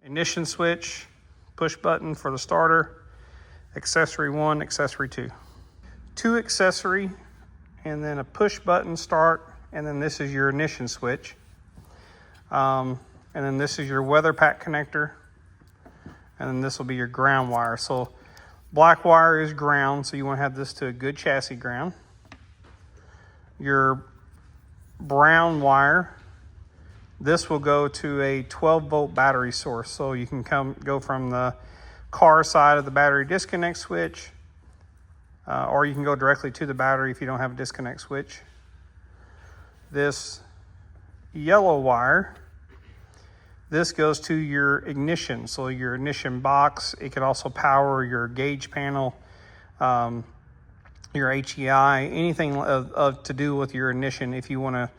Ignition switch, push button for the starter, accessory 1, accessory 2. 2 accessory, and then a push button start, and then this is your ignition switch. And then this is your weather pack connector, and then this will be your ground wire. So black wire is ground, so you want to have this to a good chassis ground. Your brown wire, this will go to a 12-volt battery source. So you can go from the car side of the battery disconnect switch, or you can go directly to the battery if you don't have a disconnect switch. This yellow wire, this goes to your ignition, so your ignition box. It can also power your gauge panel, your HEI, anything to do with your ignition. If you want to,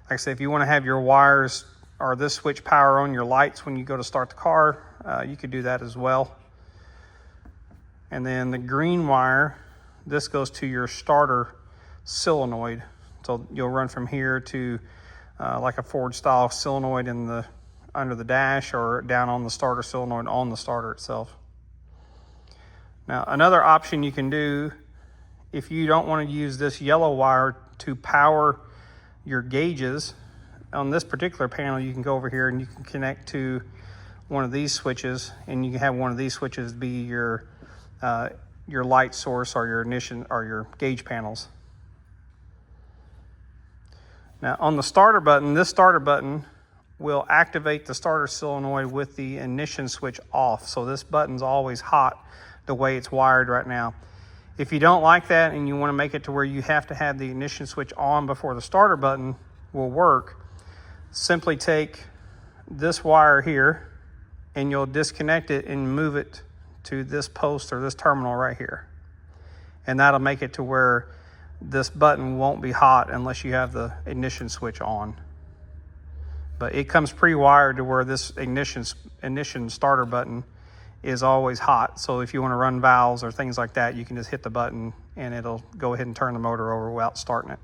like I said, if you want to have your wires or this switch power on your lights when you go to start the car, you could do that as well. And then the green wire, this goes to your starter solenoid. So you'll run from here to like a Ford style solenoid under the dash, or down on the starter solenoid on the starter itself. Now, another option you can do, if you don't want to use this yellow wire to power your gauges, on this particular panel, you can go over here and you can connect to one of these switches, and you can have one of these switches be your light source or your ignition or your gauge panels. Now, on the starter button, this starter button will activate the starter solenoid with the ignition switch off. So this button's always hot the way it's wired right now. If you don't like that and you want to make it to where you have to have the ignition switch on before the starter button will work, simply take this wire here and you'll disconnect it and move it to this post or this terminal right here. And that'll make it to where this button won't be hot unless you have the ignition switch on. But it comes pre-wired to where this ignition starter button is always hot. So if you want to run valves or things like that, you can just hit the button and it'll go ahead and turn the motor over without starting it.